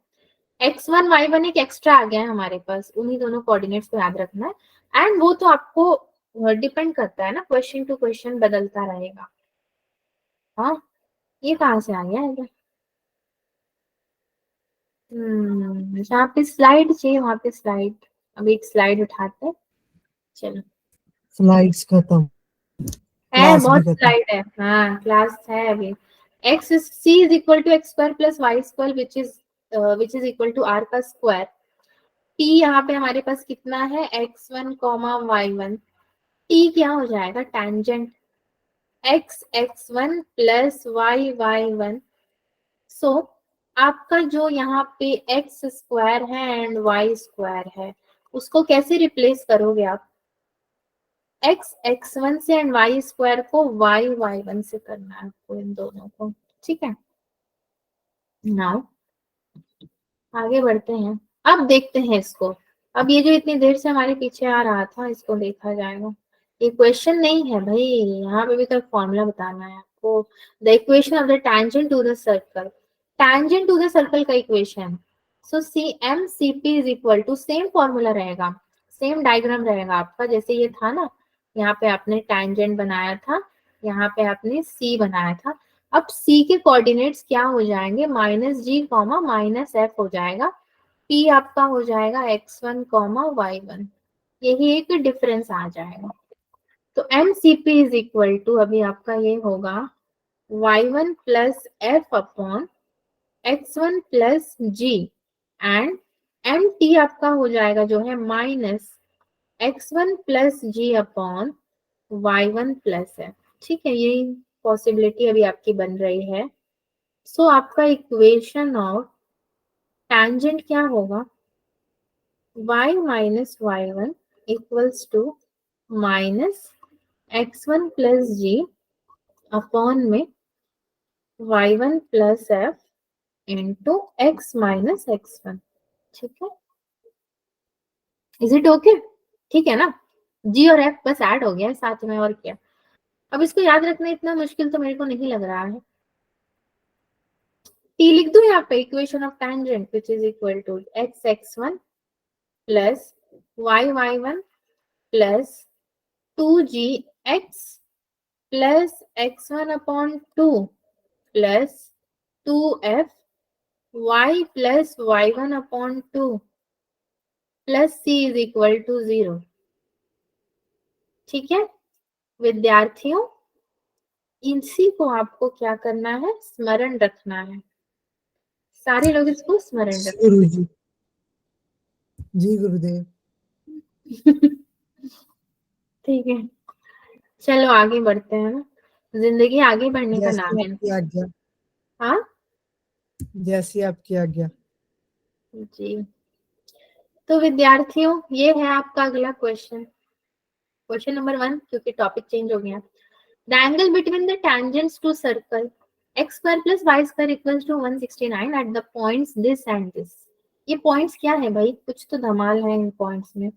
Speaker 1: x1 y1 एक एक्स्ट्रा आ गया है हमारे पास, उन्हीं दोनों कोऑर्डिनेट्स को याद रखना है, एंड वो तो आपको डिपेंड करता है ना, क्वेश्चन टू क्वेश्चन बदलता रहेगा। हाँ, ये कहाँ से आ गया है? जहाँ पे स्लाइड चाहिए वहां पे स्लाइड, अब एक स्लाइड उठाते हैं। चलो,
Speaker 2: स्लाइड्स खत्म,
Speaker 1: है
Speaker 2: क्लास भी
Speaker 1: बहुत
Speaker 2: खत्म।
Speaker 1: स्लाइड है, हाँ क्लास है अभी। X C is equal to X square plus Y square which is equal to are का स्क्वायर। टी यहाँ पे हमारे पास कितना है, x1 कॉमा y1। टी क्या हो जाएगा, टेंजेंट x1 प्लस y1। सो आपका जो यहाँ पे एक्स स्क्वायर है एंड वाई स्क्वायर है, उसको कैसे रिप्लेस करोगे आप, x1 से एंड y स्क्वायर को y1 से करना है आपको, इन दोनों को। ठीक है, नाउ आगे बढ़ते हैं। अब देखते हैं इसको। अब ये जो इतनी देर से हमारे पीछे आ रहा था, इसको देखा जाएगा। ये क्वेश्चन नहीं है भाई, यहाँ पे भी तो फॉर्मूला बताना है आपको। The equation of the tangent to the circle, tangent to the circle का equation. So c m C P is equal to, same formula रहेगा, सेम डायग्राम रहेगा आपका, जैसे ये था ना, यहाँ पे आपने टैंजेंट बनाया था, यहाँ पे आपने सी बनाया था। अब सी के कोऑर्डिनेट्स क्या हो जाएंगे, माइनस जी कॉमा माइनस एफ हो जाएगा। पी आपका हो जाएगा x1 कॉमा y1, यही एक डिफरेंस आ जाएगा। तो M C P is equal to अभी आपका ये होगा y1 plus F upon x1 plus G, and M T आपका हो जाएगा जो है minus x1 plus G upon y1 plus F. ठीक है, यही पॉसिबिलिटी अभी आपकी बन रही है। सो आपका इक्वेशन ऑफ टैंजेंट क्या होगा, y minus y1 equals to minus x1 plus G upon में y1 plus F into x minus x1। ठीक है, इज इट ओके? ठीक है ना, जी और एफ बस ऐड हो गया है साथ में, और क्या। अब इसको याद रखना इतना मुश्किल तो मेरे को नहीं लग रहा है। टी लिख दो यहाँ पे, equation of tangent which is equal to x1 plus y1 plus 2g x plus x1 upon 2 plus 2f y plus y1 upon 2 plus c is equal to 0। ठीक है विद्यार्थियों, इसी को आपको क्या करना है, स्मरण रखना है। सारे लोग इसको स्मरण रखें।
Speaker 2: गुरु जी, जी गुरुदेव।
Speaker 1: ठीक है, चलो आगे बढ़ते हैं ना, जिंदगी आगे बढ़ने का नाम
Speaker 2: जैसी
Speaker 1: है।
Speaker 2: आपकी आज्ञा,
Speaker 1: हाँ
Speaker 2: जैसी आपकी आज्ञा।
Speaker 1: जी, तो विद्यार्थियों ये है आपका अगला क्वेश्चन, क्वेश्चन नंबर 1, क्योंकि टॉपिक चेंज हो गया। The angle between the tangents to circle x square plus Y square equals to 169 at the points this and this. ये पॉइंट्स क्या है भाई, कुछ तो धमाल है इन पॉइंट्स में।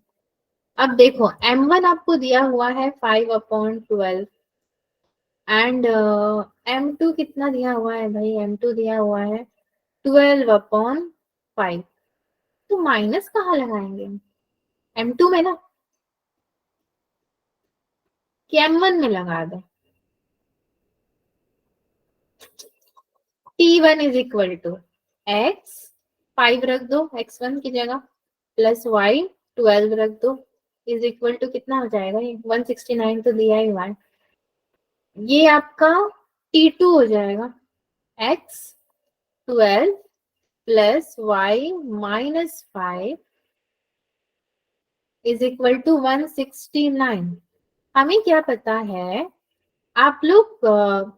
Speaker 1: अब देखो m1 आपको दिया हुआ है 5/12 एंड m2 कितना दिया हुआ है भाई, m2 दिया हुआ है 12/5। तो माइनस कहाँ लगाएंगे, m2 में ना, कि m1 में लगा दो। t1 is equal to x 5 रख दो x1 की जगह, प्लस y 12 रख दो, इज इक्वल टू कितना हो जाएगा, ये 169 तो दिया ही हुआ है। ये आपका t2 हो जाएगा x 12 plus Y minus 5 is equal to 169। हमें क्या पता है, आप लोग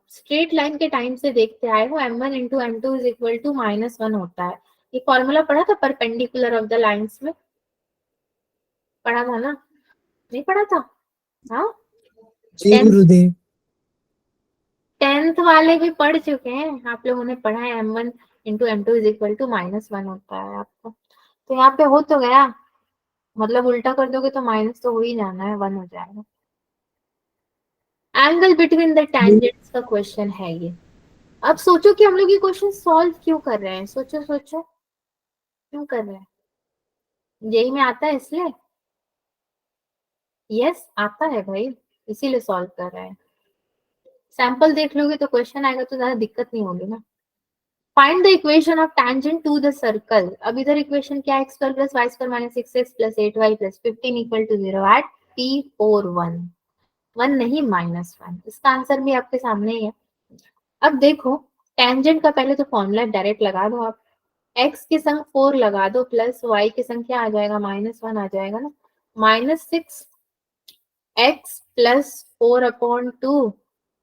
Speaker 1: स्ट्रेट लाइन के टाइम से देखते आए हो, m1 into m2 is equal to -1 होता है। ये फॉर्मूला पढ़ा था परपेंडिकुलर ऑफ द लाइंस में, पढ़ा था ना? नहीं पढ़ा था? हाँ,
Speaker 2: जी गुरुदेव।
Speaker 1: 10th वाले भी पढ़ चुके हैं, आप लोगों ने पढ़ा है m1 into m2 is equal to -1 होता है आपको। तो यहाँ पे हो तो गया, मतलब उल्टा कर दोगे तो माइनस तो हो ही जाना है, 1 हो जाएगा। एंगल बिटवीन द टेंजेंट्स का क्वेश्चन है ये। अब सोचो कि हम लोग ये क्वेश्चन सॉल्व क्यों कर रहे हैं, सोचो सोचो क्यों कर रहे हैं। जेई में आता है इसलिए? यस आता है भाई, इसीलिए सॉल्व कर रहे हैं। सैंपल देख लोगे तो क्वेश्चन आएगा तो ज्यादा दिक्कत नहीं होगी ना। Find the equation of tangent to the circle. अब इधर इक्वेशन क्या है, x square plus Y square minus 6x plus 8y plus 15 equal to 0 at p4 1 नहीं -1। इसका आंसर भी आपके सामने ही है। अब देखो, टेंजेंट का पहले तो फॉर्मूला डायरेक्ट लगा दो आप, x के संग 4 लगा दो प्लस y के संग क्या आ जाएगा, -1 आ जाएगा ना। -6 x प्लस 4 अपॉन 2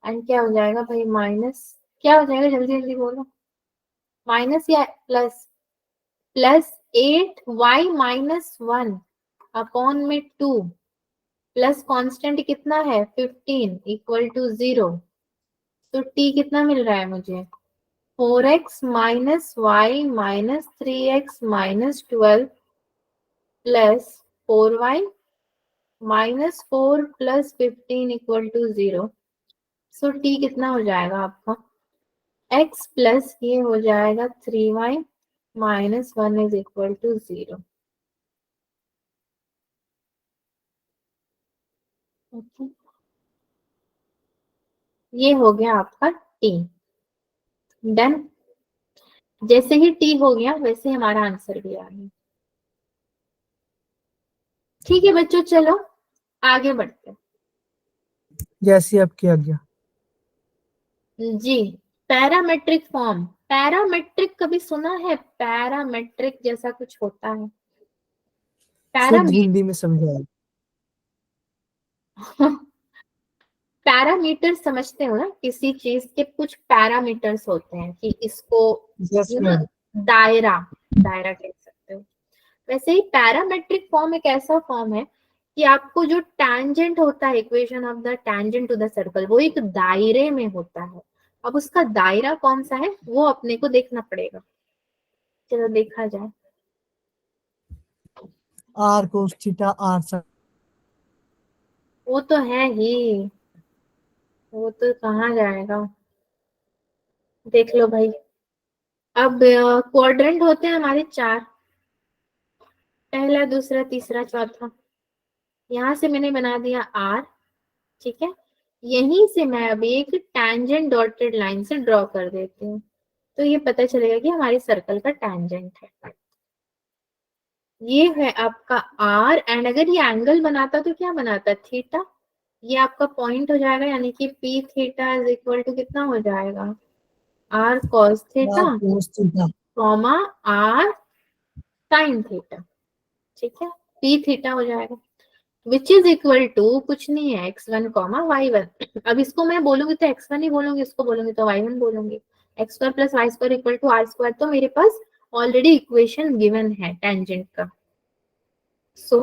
Speaker 1: एंड क्या हो जाएगा भाई, माइनस क्या हो जाएगा, जल्दी जल्दी बोलो, माइनस या प्लस, प्लस 8y -1 अपॉन में 2 प्लस कांस्टेंट कितना है 15 इक्वल टू 0। तो t कितना मिल रहा है मुझे, 4x minus Y minus 3x minus 12 plus 4y -4 plus 15 equal to 0। So t कितना हो जाएगा आपका, x प्लस ये हो जाएगा 3y minus 1 is equal to 0। ये हो गया आपका t। डन। जैसे ही t हो गया वैसे हमारा आंसर भी आ गया। ठीक है बच्चों, चलो आगे बढ़ते हैं।
Speaker 2: जैसी आपकी आज्ञा।
Speaker 1: जी, पैरामेट्रिक फॉर्म। पैरामेट्रिक कभी सुना है? पैरामेट्रिक जैसा कुछ होता है,
Speaker 2: शुद्ध
Speaker 1: पैरामीटर।
Speaker 2: हिंदी में समझाया।
Speaker 1: पैरामीटर समझते हो ना, किसी चीज के कुछ पैरामीटर्स होते हैं कि इसको
Speaker 2: यस
Speaker 1: यू नो
Speaker 2: मैम।
Speaker 1: दायरा, दायरा कह सकते हो। वैसे ही पैरामेट्रिक फॉर्म एक ऐसा फॉर्म है कि आपको जो टैंजेंट होता है, equation of the tangent to the circle, वो एक दायरे में होता है। अब उसका दायरा कौन सा है वो अपने को देखना पड़ेगा। चलो देखा जाए।
Speaker 2: आर कोस थीटा आर सा।
Speaker 1: वो तो है ही, वो तो कहाँ जाएगा, देख लो भाई। अब क्वाड्रेंट होते हैं हमारे 4, पहला दूसरा तीसरा चौथा। यहाँ से मैंने बना दिया आर, ठीक है। यहीं से मैं अभी एक टैंजेंट डॉटेड लाइन से ड्रॉ कर देती हूँ, तो ये पता चलेगा कि हमारी सर्कल का टैंजेंट है। ये है आपका आर, एंड अगर ये एंगल बनाता तो क्या बनाता, थीटा। ये आपका पॉइंट हो जाएगा, यानी कि P theta is equal to कितना हो जाएगा, R cos theta
Speaker 2: R cos theta.
Speaker 1: Comma R sine theta, ठीक है। पी थीटा हो जाएगा विच इज इक्वल टू कुछ नहीं है x1 कॉमा y1। अब इसको मैं बोलूंगी तो x1 ही बोलूंगी, इसको बोलूंगी तो y1 बोलूंगी। X square plus Y square equal to R square, तो मेरे पास ऑलरेडी इक्वेशन गिवन है टेंजेंट का। सो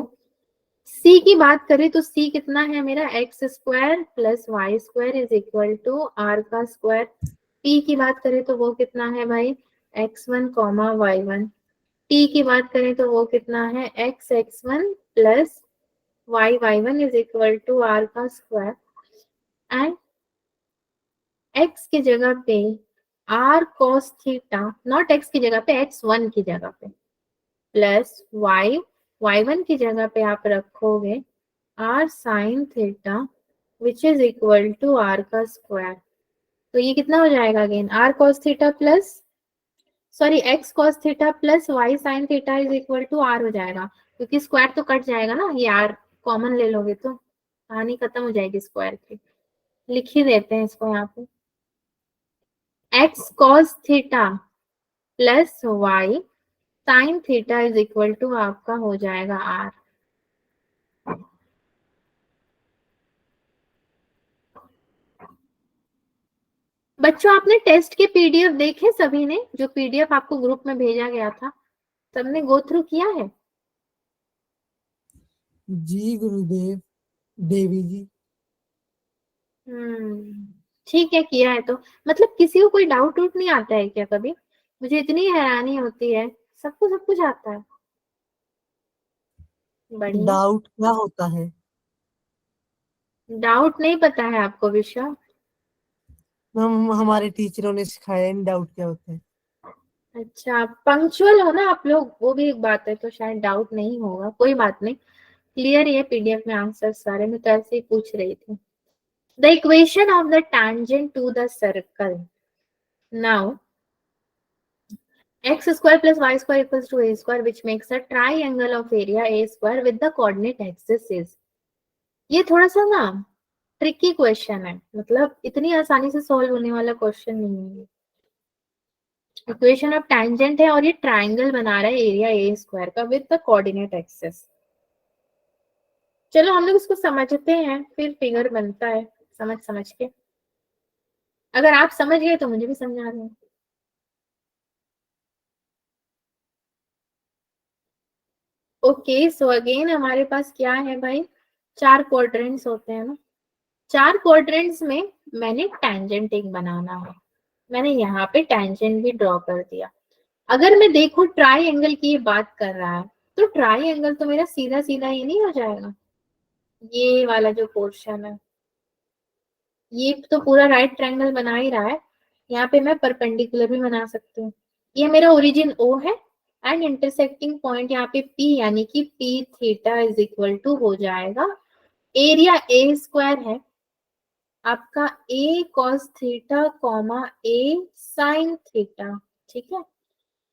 Speaker 1: c की बात करें तो c कितना है मेरा, X square plus Y square is equal to are का स्क्वायर। p की बात करें तो वो कितना है भाई, x1 कॉमा y1। t की बात करें तो वो कितना है, x1 plus y1 is equal to are का स्क्वायर, एंड x की जगह पे r cos theta, not x की जगह पे, x1 की जगह पे, प्लस y1 की जगह पे आप रखोगे r sin theta which is equal to r का स्क्वायर। तो ये कितना हो जाएगा again, r cos theta plus, sorry x cos theta plus y sin theta is equal to r हो जाएगा, क्योंकि स्क्वायर तो कट जाएगा ना, ये r कॉमन ले लोगे तो कहानी खत्म हो जाएगी स्क्वायर की। लिख ही देते हैं इसको यहाँ पे, x cos theta plus Y sine theta is equal to आपका हो जाएगा आर। बच्चों आपने टेस्ट के पीडीएफ देखे सभी ने? जो पीडीएफ आपको ग्रुप में भेजा गया था, सबने गो थ्रू किया है?
Speaker 2: जी गुरुदेव, देवी जी।
Speaker 1: ठीक है, किया है तो मतलब किसी को कोई डाउट उट नहीं आता है क्या कभी? मुझे इतनी हैरानी होती है, सबको सब कुछ आता है। बढ़िया।
Speaker 2: डाउट क्या होता है?
Speaker 1: डाउट नहीं पता है आपको विषय?
Speaker 2: हम हमारे टीचरों ने सिखाया इन डाउट क्या होता है।
Speaker 1: अच्छा, पंक्चुअल हो ना आप लोग, वो भी एक बात है, तो शायद डाउट नहीं होगा, कोई बात नहीं। क्लियर है पीडीएफ में आंसर सारे, में तो ऐसे ही पूछ रही थी। The equation of the tangent to the circle, now x square plus y square equals to a square, which makes a triangle of area a square with the coordinate axis is। ये थोड़ा सा ना tricky question है, मतलब इतनी आसानी से solve होने वाला क्वेश्चन नहीं है। इक्वेशन ऑफ टैंजेंट है और ये ट्राइंगल बना रहा है एरिया ए स्क्वायर का विद द कोऑर्डिनेट एक्सिस। चलो हम लोग इसको समझते हैं, फिर फिगर बनता है समझ समझ के। अगर आप समझ गए तो मुझे भी समझा दें। ओके, सो अगेन हमारे पास क्या है भाई, चार क्वाड्रेंट्स होते हैं ना। चार क्वाड्रेंट्स में मैंने टैंजेंट एक बनाना है, मैंने यहाँ पे टैंजेंट भी ड्रॉ कर दिया। अगर मैं देखूं ट्राइंगल की ये बात कर रहा है, तो ट्राइंगल तो मेरा सीधा सीधा ही नहीं हो जाएगा। ये वाला जो पोर्शन है, ये तो पूरा राइट ट्रायंगल बना ही रहा है। यहाँ पे मैं परपेंडिकुलर भी बना सकती हूँ। ये मेरा ओरिजिन O है एंड इंटरसेक्टिंग पॉइंट यहाँ पे P, यानी कि P theta is equal to हो जाएगा एरिया A स्क्वायर है आपका A cos theta comma A sin theta. ठीक है,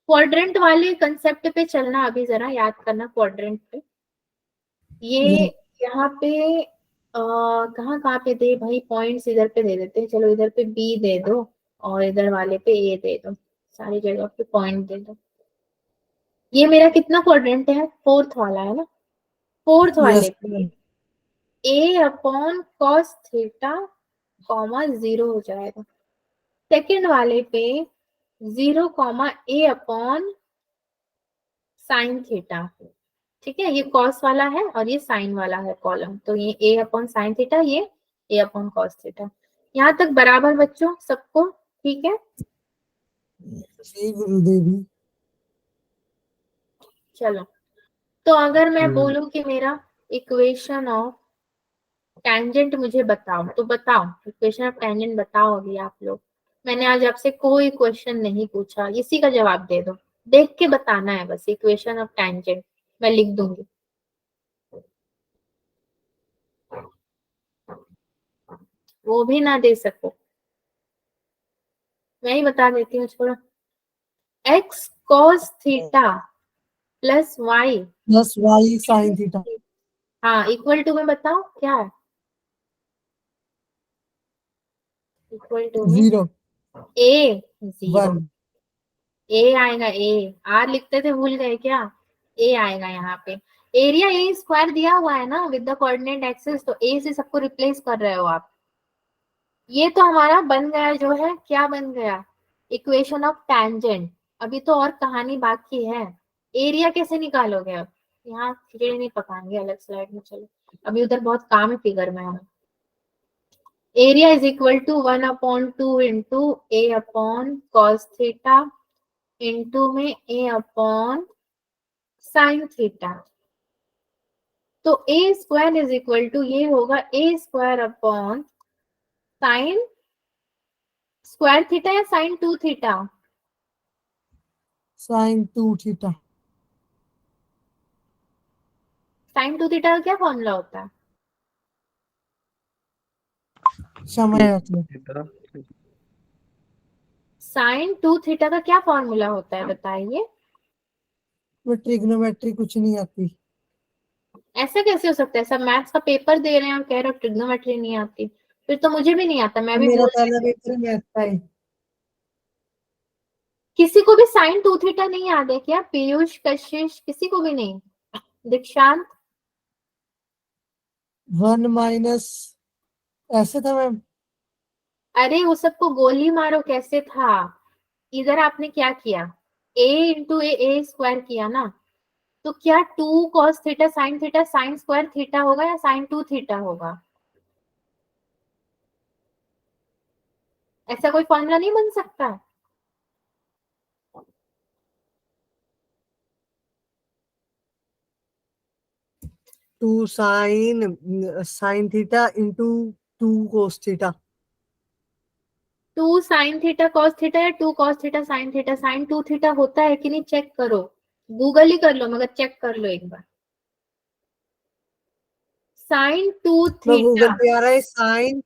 Speaker 1: क्वाड्रेंट वाले कंसेप्ट पे चलना, अभी जरा याद करना क्वाड्रेंट पे। ये
Speaker 2: जी
Speaker 1: यहाँ पे कहाँ कहाँ पे दे भाई, पॉइंट्स इधर पे दे देते हैं। चलो इधर पे बी दे दो और इधर वाले पे ए दे दो, सारी जगह पे पॉइंट दे दो। ये मेरा कितना क्वाड्रेंट है, फोर्थ वाला है ना। फोर्थ वाले
Speaker 2: यस
Speaker 1: पे a upon cos theta comma zero हो जाएगा। सेकेंड वाले पे zero comma a upon sine theta. ठीक है, ये कॉस वाला है और ये साइन वाला है कॉलम, तो ये ए अपॉन साइन थीटा, ये ए अपॉन कॉस थीटा। यहाँ तक बराबर बच्चों सबको? ठीक है,
Speaker 2: जी गुरुदेवी।
Speaker 1: चलो तो अगर मैं बोलूं कि मेरा इक्वेशन ऑफ टेंजेंट मुझे बताओ, तो बताओ इक्वेशन ऑफ टेंजेंट बताओ अभी आप लोग। मैंने आज आपसे कोई क्वेश्चन नहीं पूछा, इसी का जवाब दे दो, देख के बताना है बस। इक्वेशन ऑफ टेंजेंट मैं लिख दूंगी, वो भी ना दे सको मैं ही बता देती हूँ, छोड़ो। X cos theta plus Y,
Speaker 2: plus Y sine theta.
Speaker 1: हाँ इक्वल टू में बताओ क्या है, इक्वल टू में
Speaker 2: zero
Speaker 1: A zero.
Speaker 2: One.
Speaker 1: A आएगा, ए आर लिखते थे भूल गए क्या? ए आएगा यहाँ पे। एरिया ए स्क्वायर दिया हुआ है ना विद द कोऑर्डिनेट एक्सिस, तो ए से सबको रिप्लेस कर रहे हो आप। ये तो हमारा बन गया, जो है क्या बन गया, इक्वेशन ऑफ टैंजेंट। अभी तो और कहानी बाकी है। एरिया कैसे निकालोगे अब, यहाँ खिचड़ी नहीं पकाएंगे अलग स्लाइड में। चलो अभी उधर बहुत काम है फिगर में हमें। Area is equal to 1/2 into a upon cos theta into में ए अपॉन साइन थीटा। तो a square is equal to ये होगा a square upon sine square theta या sine two theta.
Speaker 2: Sine two theta.
Speaker 1: Sine two theta का क्या formula होता है?
Speaker 2: समय मतलब
Speaker 1: साइन टू थीटा का क्या फॉर्मूला होता है बताइए?
Speaker 2: में ट्रिग्नोमेट्री कुछ नहीं आती।
Speaker 1: ऐसा कैसे हो सकता है, सब मैथ्स का पेपर दे रहे हैं और कह रहे हो ट्रिग्नोमेट्री नहीं आती? फिर तो मुझे भी नहीं आता, मैं भी
Speaker 2: मेरा
Speaker 1: भूल
Speaker 2: पहला
Speaker 1: गई।
Speaker 2: पेपर मैथ का है।
Speaker 1: किसी को भी साइन 2 थीटा नहीं याद है क्या? पीयूष, कशिश, किसी को भी नहीं? दीक्षांत?
Speaker 2: 1 माइनस ऐसे था मैम।
Speaker 1: अरे वो सबको गोली मारो, कैसे था? इधर आपने क्या किया, a इंटू ए स्क्वायर किया ना, तो क्या 2 cos theta sine square theta होगा या साइन 2 थीटा होगा? ऐसा कोई फॉर्मूला नहीं बन सकता?
Speaker 2: 2 sine theta into 2 cos theta.
Speaker 1: 2 sine theta cos theta या 2 कॉस थीटा साइन 2 थीटा होता है कि नहीं, चेक करो, गूगल ही कर लो मगर चेक कर लो एक बार। साइन 2
Speaker 2: मैं
Speaker 1: थीटा,
Speaker 2: गूगल पे आ रहा है sine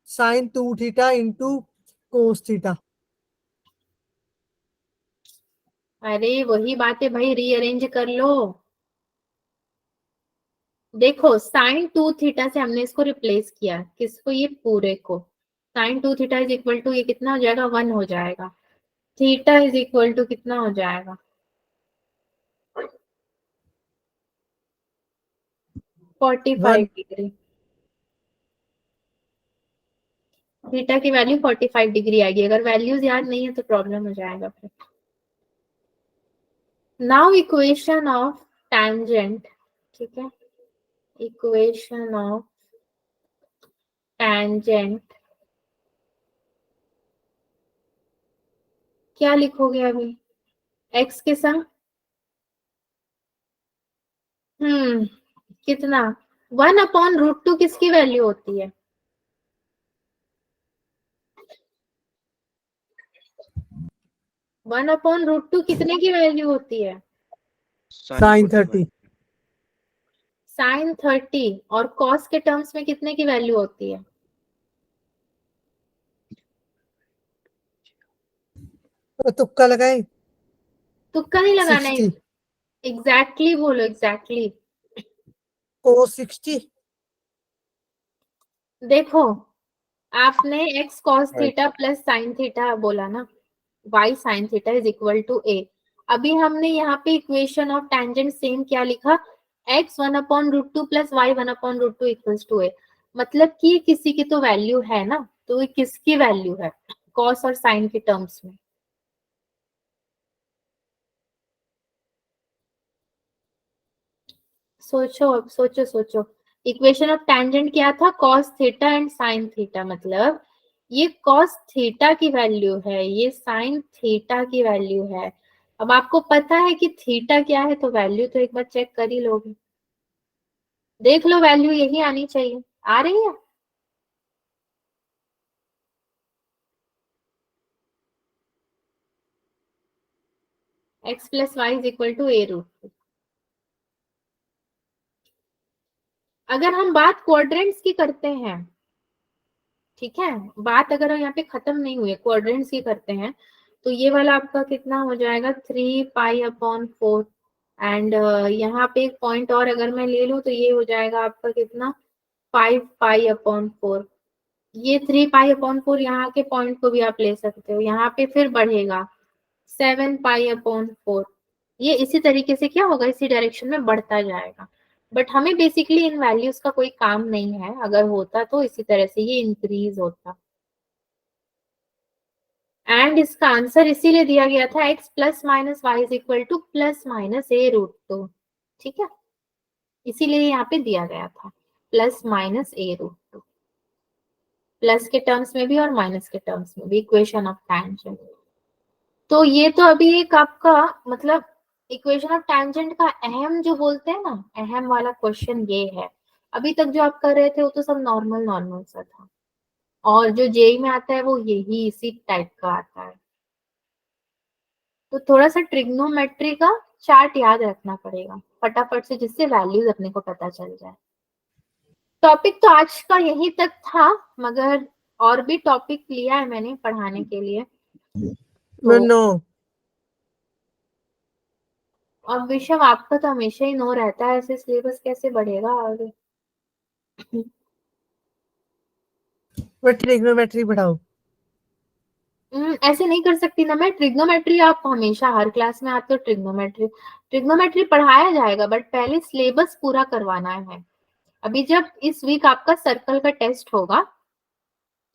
Speaker 2: sine 2 theta into cos theta.
Speaker 1: अरे वही बात है भाई, रीअरेंज कर लो। देखो साइन 2 थीटा से हमने इसको रिप्लेस किया, किसको? ये पूरे को। Sine 2 theta is equal to, ये कितना हो जाएगा, 1 हो जाएगा। थीटा इज इक्वल टू कितना हो जाएगा, 45
Speaker 2: 1
Speaker 1: डिग्री। थीटा की वैल्यू 45 डिग्री आएगी। अगर वैल्यूज याद नहीं है तो प्रॉब्लम हो जाएगा फिर। नाउ इक्वेशन ऑफ tangent, ठीक है, इक्वेशन ऑफ tangent क्या लिखोगे अभी? x के संग कितना, 1/√2 किसकी वैल्यू होती है? 1/√2 कितने की वैल्यू होती है?
Speaker 2: साइन 30।
Speaker 1: साइन 30। और कॉस के टर्म्स में कितने की वैल्यू होती है?
Speaker 2: तुक्का लगाए
Speaker 1: तुक्का नहीं लगाना है,
Speaker 2: 60
Speaker 1: एग्जैक्टली बोलो, एग्जैक्टली।
Speaker 2: कोस 60।
Speaker 1: देखो आपने x cos theta plus sine theta बोला ना, y sine theta is equal to a। अभी हमने यहाँ पे इक्वेशन ऑफ टेंजेंट सेम क्या लिखा, x 1/√2 प्लस y 1/√2 इक्वल्स टू a। मतलब कि किसी की तो वैल्यू है ना, तो ये किसकी वैल्यू है, cos और साइन के टर्म्स में? सोचो अब, सोचो सोचो। इक्वेशन ऑफ टेंजेंट क्या था, cos theta and sine theta. मतलब ये cos थीटा की वैल्यू है, ये साइन थीटा की वैल्यू है। अब आपको पता है कि थीटा क्या है, तो वैल्यू तो एक बार चेक कर ही लोगे। देख लो वैल्यू यही आनी चाहिए, आ रही है? x प्लस Y is equal to a√2। अगर हम बात क्वाड्रेंट्स की करते हैं, ठीक है, बात अगर यहाँ पे खत्म नहीं हुई, क्वाड्रेंट्स की करते हैं, तो ये वाला आपका कितना हो जाएगा, 3π/4। एंड यहाँ पे एक पॉइंट और अगर मैं ले लूँ तो ये हो जाएगा आपका कितना, 5π/4। ये 3π/4 यहाँ के पॉइंट को भी आप ले सकते हो, यहाँ पे फिर बढ़ेगा 7π/4। ये इसी तरीके से क्या होगा, इसी डायरेक्शन में बढ़ता जाएगा। बट हमें बेसिकली इन वैल्यूज का कोई काम नहीं है, अगर होता तो इसी तरह से ये इंक्रीज होता। एंड इसका आंसर इसीलिए दिया गया था, x plus minus Y is equal to plus minus a√2। ठीक है, इसीलिए यहाँ पे दिया गया था प्लस माइनस a√2, प्लस के टर्म्स में भी और माइनस के टर्म्स में भी, इक्वेशन ऑफ टेंजेंट। तो ये तो अभी एक आपका मतलब इक्वेशन ऑफ टेंजेंट का अहम जो बोलते हैं ना, अहम वाला क्वेश्चन ये है। अभी तक जो आप कर रहे थे वो तो सब नॉर्मल नॉर्मल सा था, और जो जेई में आता है वो यही इसी टाइप का आता है। तो थोड़ा सा ट्रिग्नोमेट्री का चार्ट याद रखना पड़ेगा फटाफट से, जिससे वैल्यूज अपने को पता चल जाए। टॉपिक तो आज का यही तक था, मगर और भी टॉपिक लिया है मैंने पढ़ाने के लिए। तो
Speaker 2: नो
Speaker 1: अब विषय आपका तो हमेशा ही नो रहता है, ऐसे सिलेबस कैसे बढ़ेगा आगे?
Speaker 2: मैं ट्रिग्नोमेट्री पढ़ाओ।
Speaker 1: ऐसे नहीं कर सकती ना मैं। ट्रिग्नोमेट्री आप हमेशा हर क्लास में आते हो, ट्रिग्नोमेट्री पढ़ाया जाएगा, बट पहले सिलेबस पूरा करवाना है। अभी जब इस वीक आपका सर्कल का टेस्ट होगा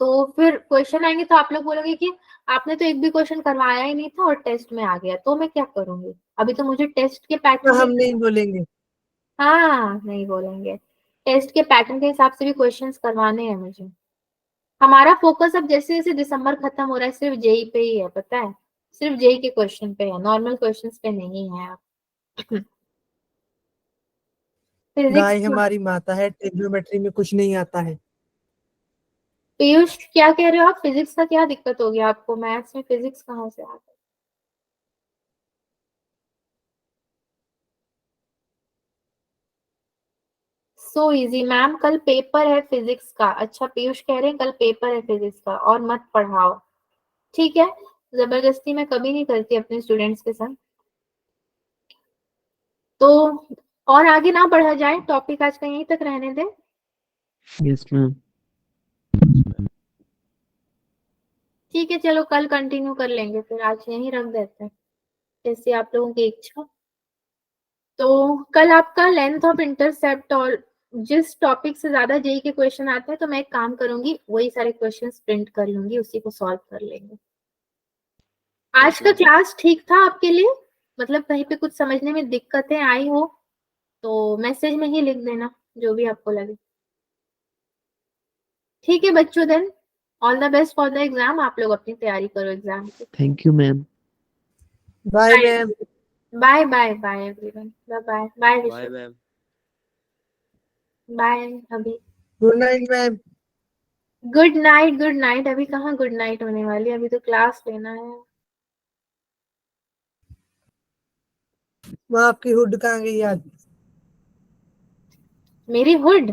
Speaker 1: तो फिर क्वेश्चन आएंगे तो आप लोग बोलोगे कि आपने तो एक भी क्वेश्चन करवाया ही नहीं था और टेस्ट में आ गया, तो मैं क्या करूंगी? अभी तो मुझे टेस्ट के
Speaker 2: तो
Speaker 1: पैटर्न
Speaker 2: हम
Speaker 1: के,
Speaker 2: नहीं बोलेंगे।
Speaker 1: हाँ नहीं बोलेंगे, टेस्ट के पैटर्न के हिसाब से भी क्वेश्चंस करवाने हैं मुझे। हमारा फोकस अब जैसे जैसे दिसंबर खत्म हो रहा है सिर्फ जेई पे ही है, पता है, सिर्फ जेई के क्वेश्चन पे है, नॉर्मल क्वेश्चंस पे नहीं है अब। फिजिक्स,
Speaker 2: गाय हमारी माता है, ट्रिग्नोमेट्री में कुछ नहीं आता है।
Speaker 1: पीयूष क्या कह रहे हो आप? फिजिक्स का क्या दिक्कत हो गया आपको? मैथ्स में फिजिक्स कहाँ से आ गया? सो इजी मैम, कल पेपर है फिजिक्स का। अच्छा पीयूष कह रहे हैं कल पेपर है फिजिक्स का और मत पढ़ाओ। ठीक है, जबरदस्ती मैं कभी नहीं करती अपने स्टूडेंट्स के साथ। तो और आगे ना बढ़ा जाए, टॉपिक आज का यहीं तक रहने दें।
Speaker 3: Yes ma'am.
Speaker 1: ठीक है चलो कल कंटिन्यू कर लेंगे, फिर आज यहीं रख देते हैं, जैसे आप लोगों की इच्छा। तो कल आपका लेंथ ऑफ इंटरसेप्ट और जिस टॉपिक से ज्यादा जेई के क्वेश्चन आते हैं तो मैं एक काम करूंगी, वही सारे क्वेश्चन प्रिंट कर लूंगी, उसी को सॉल्व कर लेंगे। आज का क्लास ठीक था आपके लिए? मतलब कहीं पे कुछ समझने में दिक्कतें आई हो तो मैसेज में ही लिख देना, जो भी आपको लगे। ठीक है बच्चों, then all the best for the exam. आप लोग अपनी तैयारी करो एग्जाम की।
Speaker 3: Thank you ma'am.
Speaker 2: Bye ma'am.
Speaker 1: Bye bye bye everyone, bye bye bye
Speaker 4: bye
Speaker 1: Vishu,
Speaker 4: ma'am.
Speaker 1: Bye अभी।
Speaker 2: Good night ma'am.
Speaker 1: Good night, good night. अभी कहाँ गुड नाइट होने वाली, अभी तो क्लास लेना है।
Speaker 2: वहाँ आपकी हुड कहाँ गई आज?
Speaker 1: मेरी हुड